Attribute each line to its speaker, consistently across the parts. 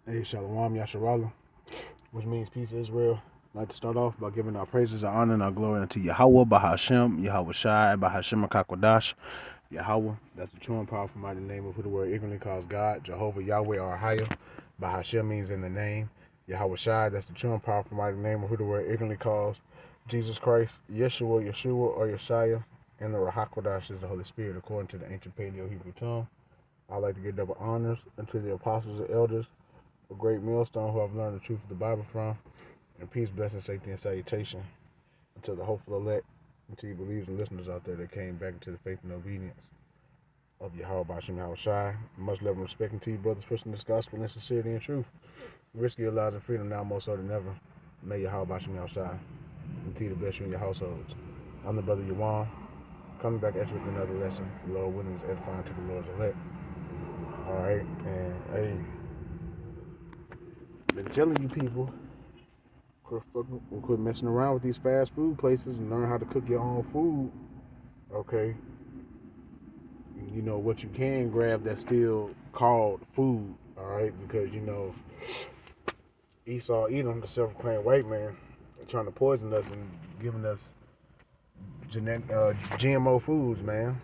Speaker 1: Hey, Shalom Yasharala, which means peace, Israel. I'd like to start off by giving our praises, our honor, and our glory unto Yahweh, Bahashem, Yahweh Shai, Bahashem Akakwadash, Yahweh. That's the true and powerful mighty name of who the word ignorantly calls God, Jehovah Yahweh or Ahaya. Bahashem means in the name. Yahweh Shai, that's the true and powerful mighty name of who the word ignorantly calls Jesus Christ, Yeshua or Yeshaya, and the Rahakwadash is the Holy Spirit according to the ancient Paleo Hebrew tongue. I'd like to give double honors unto the apostles and elders, a great millstone who I've learned the truth of the Bible from, and peace, blessing, safety, and salutation unto the hopeful elect, unto you believers and listeners out there that came back into the faith and obedience of Yahweh Bashim Yahweh Shai. Much love and respect unto you, brothers, pushing this gospel in sincerity and truth. Risky your lives and freedom now more so than ever. May Yahweh Bashim Yahweh Shai continue to bless you in your households. I'm the brother Yawan, coming back at you with another lesson. The Lord willing is edifying to the Lord's elect. Alright, and hey, been telling you people, quit messing around with these fast food places and learn how to cook your own food. Okay, you know what you can grab that's still called food. All right, because you know Esau Edom, the self-proclaimed white man, trying to poison us and giving us GMO foods, man.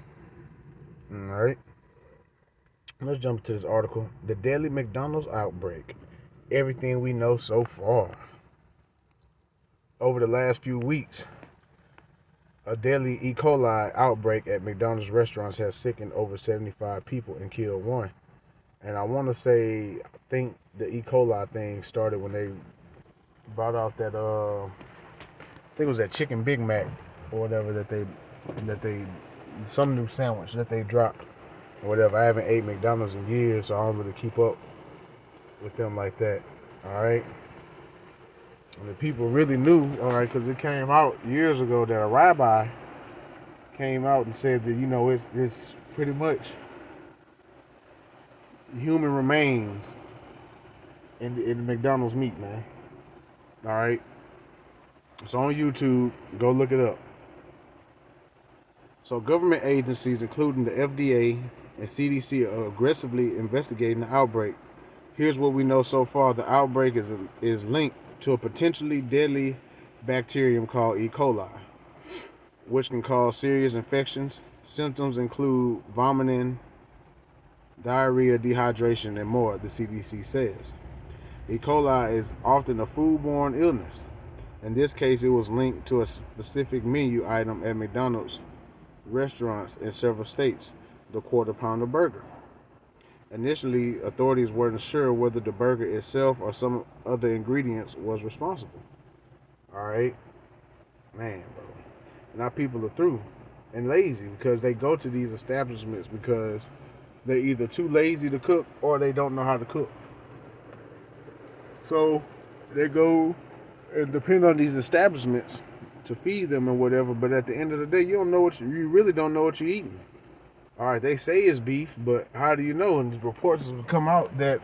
Speaker 1: All right, let's jump into this article. The deadly McDonald's outbreak. Everything we know so far. Over the last few weeks, a deadly E. coli outbreak at McDonald's restaurants has sickened over 75 people and killed one. And I want to say, I think the E. coli thing started when they brought out that, I think it was that chicken Big Mac or whatever that they, some new sandwich that they dropped or whatever. I haven't ate McDonald's in years, so I don't really keep up with them like that. All right. And the people really knew, all right, because it came out years ago that a rabbi came out and said that, you know, it's pretty much human remains in the McDonald's meat, man. All right. It's on YouTube. Go look it up. So government agencies, including the FDA and CDC, are aggressively investigating the outbreak. Here's what we know so far. The outbreak is linked to a potentially deadly bacterium called E. coli, which can cause serious infections. Symptoms include vomiting, diarrhea, dehydration, and more, the CDC says. E. coli is often a foodborne illness. In this case, it was linked to a specific menu item at McDonald's restaurants in several states, the Quarter Pounder burger. Initially, authorities weren't sure whether the burger itself or some other ingredients was responsible. All right, man, bro. Now people are through and lazy because they go to these establishments because they're either too lazy to cook or they don't know how to cook. So they go and depend on these establishments to feed them or whatever. But at the end of the day, you really don't know what you're eating. All right, they say it's beef, but how do you know? And the reports have come out that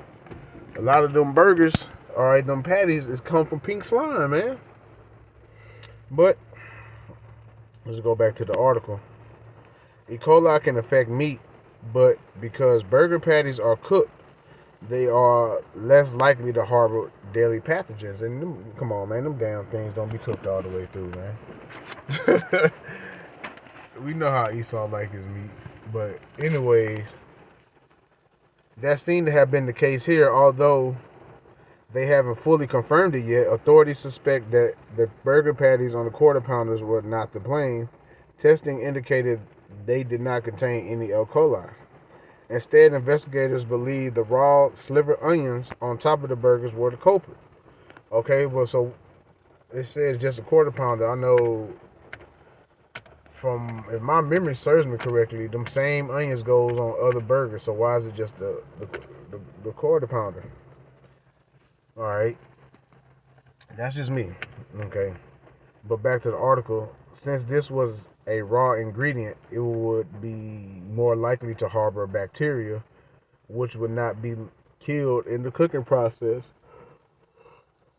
Speaker 1: a lot of them burgers, all right, them patties, is come from pink slime, man. But let's go back to the article. E. coli can affect meat, but because burger patties are cooked, they are less likely to harbor deadly pathogens. And come on, man, them damn things don't be cooked all the way through, man. We know how Esau like his meat. But anyways, that seemed to have been the case here, although they haven't fully confirmed it yet. Authorities suspect that the burger patties on the Quarter Pounders were not to blame. Testing indicated they did not contain any E. coli. Instead, investigators believe the raw slivered onions on top of the burgers were the culprit. Okay, well, so it says just a Quarter Pounder. I know from, if my memory serves me correctly, them same onions goes on other burgers. So why is it just the Quarter Pounder? All right, that's just me. Okay, but back to the article. Since this was a raw ingredient, it would be more likely to harbor bacteria, which would not be killed in the cooking process.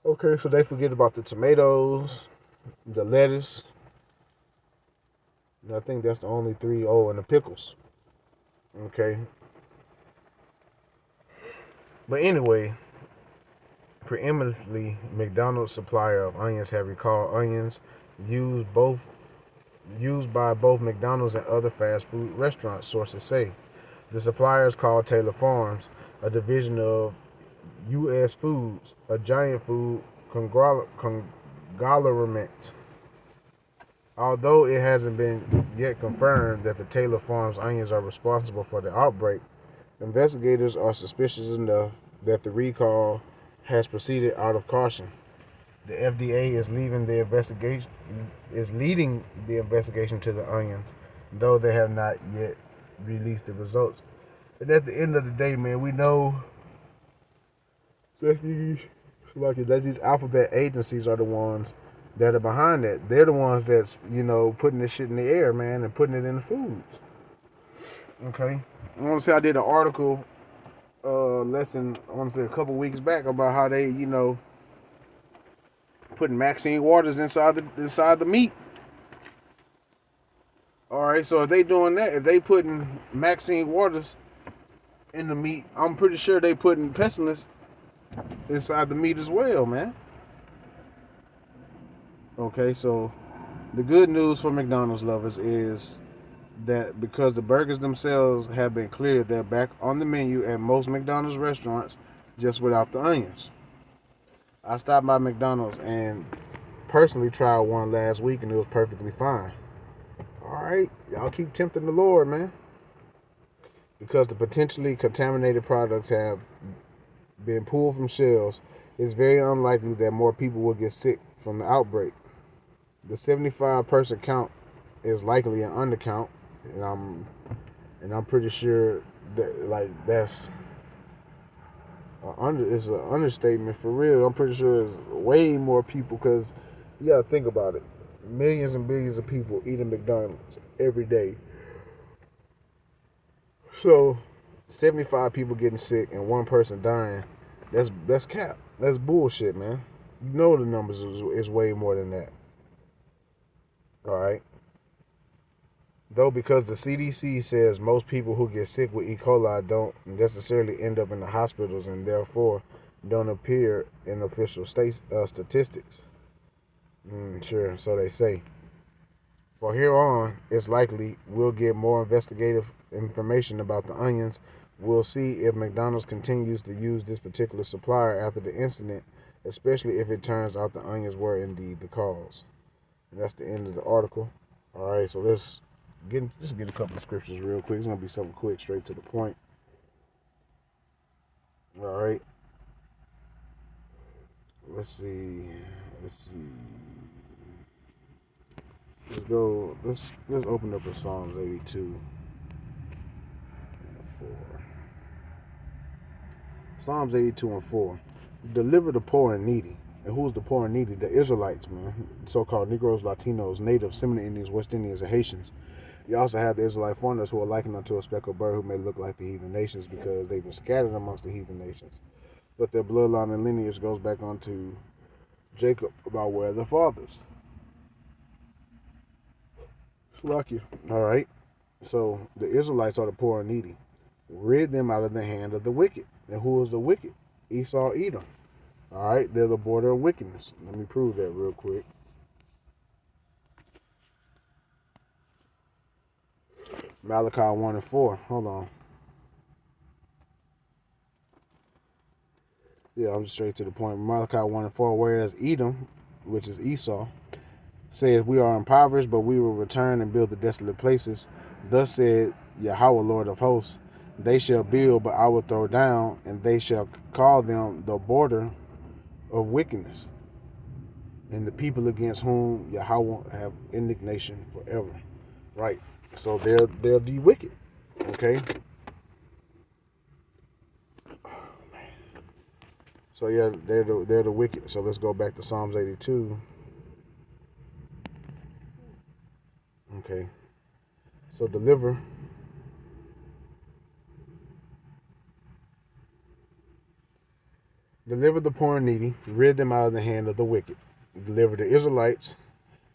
Speaker 1: Okay, so they forget about the tomatoes, the lettuce. I think that's the only three. Oh, and the pickles. Okay. But anyway, preeminently McDonald's supplier of onions have recalled onions used both used by both McDonald's and other fast food restaurants, sources say. The supplier is called Taylor Farms, a division of U.S. Foods, a giant food conglomerate. Although it hasn't been yet confirmed that the Taylor Farms onions are responsible for the outbreak, investigators are suspicious enough that the recall has proceeded out of caution. The FDA is leading the investigation to the onions, though they have not yet released the results. And at the end of the day, man, we know that these alphabet agencies are the ones that are behind that. They're the ones that's, putting this shit in the air, man, and putting it in the foods. Okay? I want to say I did an article lesson, I want to say a couple weeks back, about how they, putting Maxine Waters inside the meat. All right, so if they doing that, if they putting Maxine Waters in the meat, I'm pretty sure they putting pestilence inside the meat as well, man. Okay, so the good news for McDonald's lovers is that because the burgers themselves have been cleared, they're back on the menu at most McDonald's restaurants, just without the onions. I stopped by McDonald's and personally tried one last week, and it was perfectly fine. All right, y'all keep tempting the Lord, man. Because the potentially contaminated products have been pulled from shelves, it's very unlikely that more people will get sick from the outbreak. The 75-person count is likely an undercount, and I'm pretty sure that that's it's an understatement for real. I'm pretty sure it's way more people, because you gotta think about it. Millions and billions of people eating McDonald's every day. So 75 people getting sick and one person dying, that's cap. That's bullshit, man. You know the numbers is way more than that. All right. Though, because the CDC says most people who get sick with E. coli don't necessarily end up in the hospitals and therefore don't appear in official statistics. Sure, so they say. For here on, it's likely we'll get more investigative information about the onions. We'll see if McDonald's continues to use this particular supplier after the incident, especially if it turns out the onions were indeed the cause. And that's the end of the article. All right, so let's get a couple of scriptures real quick. It's going to be something quick, straight to the point. All right. Let's see. Let's open up in Psalms 82. 4. Psalms 82 and 4. Deliver the poor and needy. And who's the poor and needy? The Israelites, man. So-called Negroes, Latinos, Natives, Seminole Indians, West Indians, and Haitians. You also have the Israelite foreigners who are likened unto a speckled bird, who may look like the heathen nations because they've been scattered amongst the heathen nations. But their bloodline and lineage goes back onto Jacob, about where the fathers. Lucky. All right. So the Israelites are the poor and needy. Rid them out of the hand of the wicked. And who is the wicked? Esau, Edom. All right. They're the border of wickedness. Let me prove that real quick. Malachi 1 and 4. Hold on. Yeah, I'm just straight to the point. Malachi 1 and 4. Whereas Edom, which is Esau, says, we are impoverished, but we will return and build the desolate places. Thus said Yahweh, Lord of hosts, they shall build, but I will throw down, and they shall call them the border of wickedness, and the people against whom Yahweh have indignation forever. Right. So they're the wicked. Okay. So yeah, they're the wicked. So let's go back to Psalms 82. Okay. So deliver the poor and needy, rid them out of the hand of the wicked. Deliver the Israelites,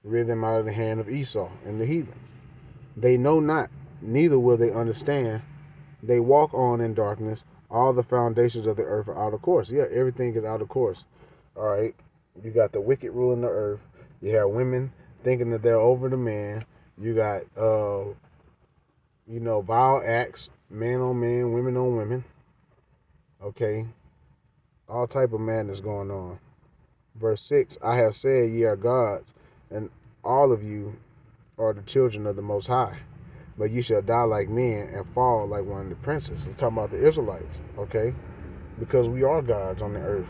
Speaker 1: rid them out of the hand of Esau and the heathens. They know not, neither will they understand. They walk on in darkness. All the foundations of the earth are out of course. Yeah, everything is out of course. All right. You got the wicked ruling the earth. You have women thinking that they're over the man. You got vile acts, man on man, women on women. Okay. All type of madness going on. Verse 6, I have said ye are gods, and all of you are the children of the Most High. But you shall die like men and fall like one of the princes. It's talking about the Israelites, okay? Because we are gods on the earth,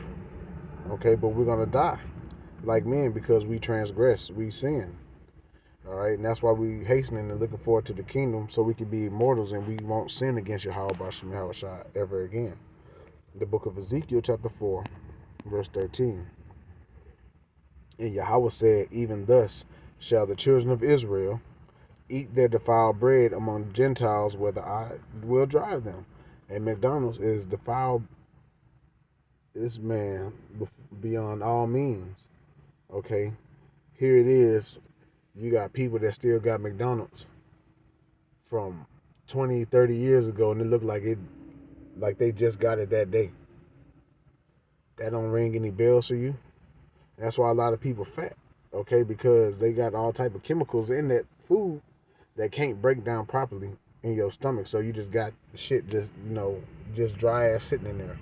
Speaker 1: okay? But we're going to die like men because we transgress, we sin, all right? And that's why we hastening and looking forward to the kingdom so we can be immortals and we won't sin against Yahweh B'Shem Yahushua ever again. The book of Ezekiel chapter 4, verse 13. And Yahweh said, even thus shall the children of Israel eat their defiled bread among the Gentiles, whether I will drive them. And McDonald's is defiled, this man, beyond all means. Okay, here it is. You got people that still got McDonald's from 20, 30 years ago, and it looked like they just got it that day. That don't ring any bells for you. That's why a lot of people fat, okay, because they got all type of chemicals in that food that can't break down properly in your stomach. So you just got shit just dry ass sitting in there.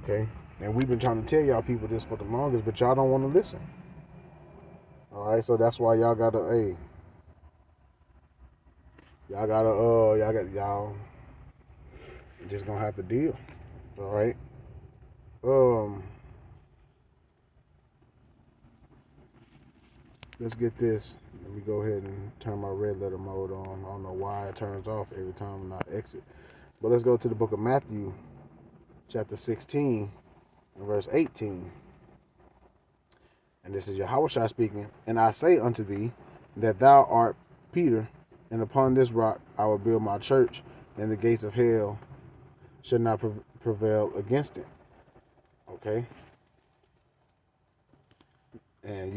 Speaker 1: Okay? And we've been trying to tell y'all people this for the longest, but y'all don't want to listen. Alright, so that's why y'all gotta, y'all just gonna have to deal. Alright? Let's get this. Let me go ahead and turn my red letter mode on. I don't know why it turns off every time I exit. But let's go to the book of Matthew, chapter 16, and verse 18. And this is Yahushua speaking. And I say unto thee that thou art Peter, and upon this rock I will build my church, and the gates of hell shall not prevail against it. Okay? And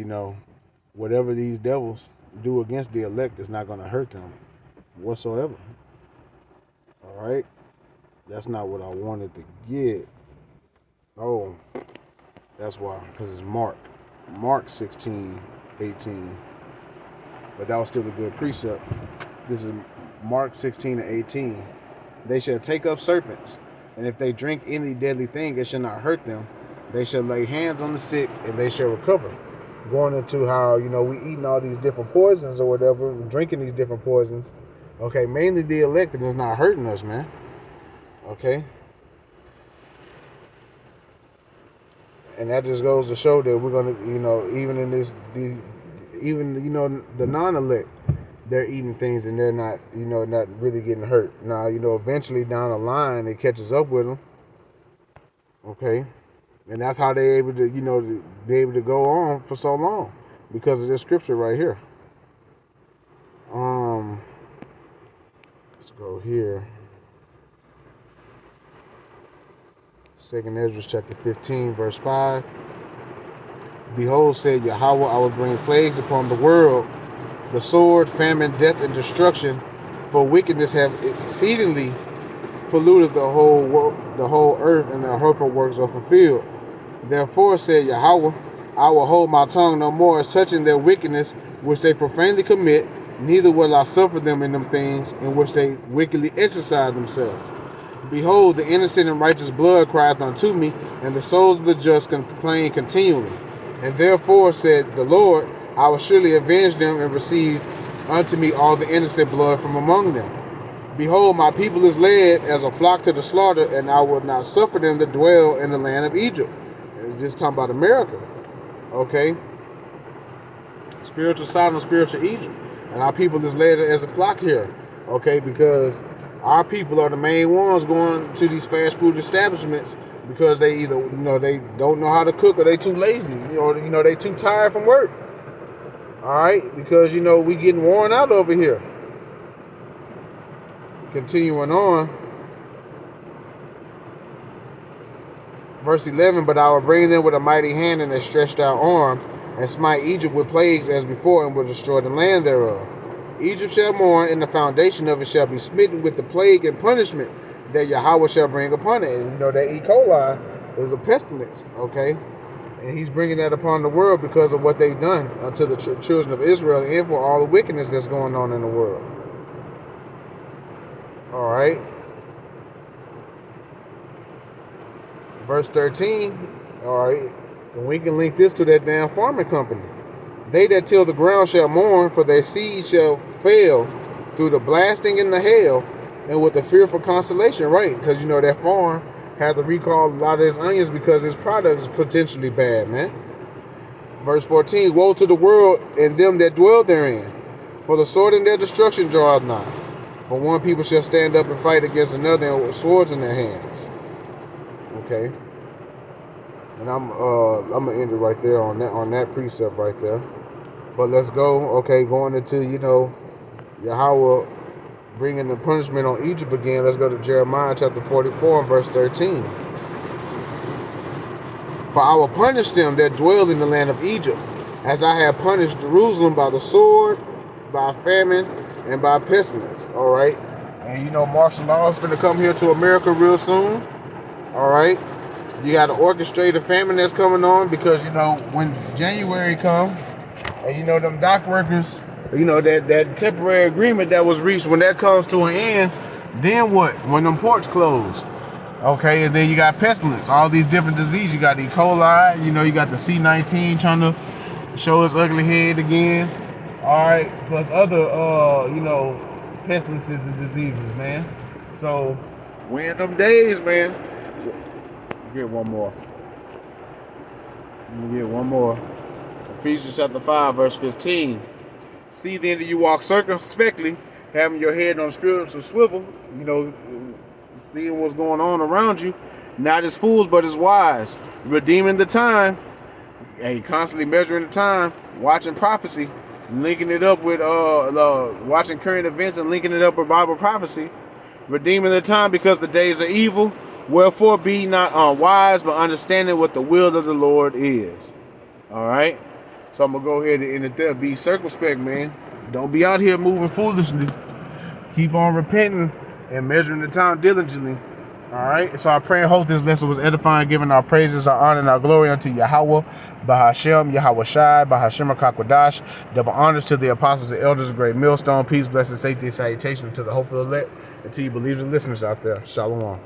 Speaker 1: whatever these devils do against the elect is not going to hurt them whatsoever. All right? That's not what I wanted to get. Oh, that's why, because it's Mark 16, 18. But that was still a good precept. This is Mark 16 and 18. They shall take up serpents, and if they drink any deadly thing, it shall not hurt them. They shall lay hands on the sick, and they shall recover. Going into how, we eating all these different poisons or whatever, drinking these different poisons. Okay, mainly the elected is not hurting us, man. Okay? And that just goes to show that we're going to, even in this, the non-elect, they're eating things and they're not, not really getting hurt. Now, eventually down the line, it catches up with them. Okay? And that's how they're able to, be able to go on for so long because of this scripture right here. Let's go here. 2nd Ezra chapter 15, verse 5. Behold, said Yahweh, I will bring plagues upon the world, the sword, famine, death, and destruction, for wickedness have exceedingly polluted the whole earth, and the hurtful works are fulfilled. Therefore, said Yahweh, I will hold my tongue no more as touching their wickedness which they profanely commit, neither will I suffer them in them things in which they wickedly exercise themselves. Behold, the innocent and righteous blood crieth unto me, and the souls of the just complain continually. And therefore, said the Lord, I will surely avenge them and receive unto me all the innocent blood from among them. Behold, my people is led as a flock to the slaughter, and I will not suffer them to dwell in the land of Egypt. It's just talking about America. Okay? Spiritual Sodom, spiritual Egypt. And our people is led as a flock here. Okay? Because our people are the main ones going to these fast food establishments because they either, they don't know how to cook or they too lazy. They too tired from work. All right? Because, we getting worn out over here. Continuing on. Verse 11, but I will bring them with a mighty hand and a stretched out arm, and smite Egypt with plagues as before, and will destroy the land thereof. Egypt shall mourn, and the foundation of it shall be smitten with the plague and punishment, that Yahweh shall bring upon it. And you know that E. coli is a pestilence, okay? And he's bringing that upon the world because of what they've done unto the children of Israel and for all the wickedness that's going on in the world. All right. Verse 13, all right, and we can link this to that damn farming company. They that till the ground shall mourn, for their seed shall fail through the blasting and the hail, and with the fearful constellation, right? Because you know that farm had to recall a lot of his onions because his product is potentially bad, man. Verse 14, woe to the world and them that dwell therein, for the sword in their destruction draweth nigh. For one people shall stand up and fight against another with swords in their hands. Okay. And I'm gonna end it right there on that precept right there. But let's go, okay, going into, you know, Yahweh bringing the punishment on Egypt again. Let's go to Jeremiah chapter 44 and verse 13. For I will punish them that dwell in the land of Egypt, as I have punished Jerusalem by the sword, by famine, and by pestilence. All right. And you know, martial law is going to come here to America real soon. All right. You got to orchestrate a famine that's coming on because, you know, when January comes, and you know, them dock workers, you know, that temporary agreement that was reached, when that comes to an end, then what? When them ports close. Okay, and then you got pestilence, all these different diseases. You got E. coli, you know, you got the C-19 trying to show its ugly head again. All right, plus other, you know, pestilences and diseases, man. So, we're in them days, man. Get one more. Let me get one more. Ephesians chapter 5, verse 15. See then that you walk circumspectly, having your head on spiritual swivel, you know, seeing what's going on around you, not as fools, but as wise, redeeming the time, and constantly measuring the time, watching prophecy, linking it up with watching current events and linking it up with Bible prophecy, redeeming the time because the days are evil. Wherefore be not unwise, but understanding what the will of the Lord is. All right. So I'm gonna go ahead and end it there. Be circumspect, man. Don't be out here moving foolishly. Keep on repenting and measuring the time diligently. All right. So I pray and hope this lesson was edifying, giving our praises, our honor, and our glory unto Yahweh, Bahashem, Yahweh Shai, Bahashem Kakwadash. Double honors to the apostles and elders of Great Millstone. Peace, blessing, safety, and salutation to the hopeful elect, and to you believers and listeners out there. Shalom.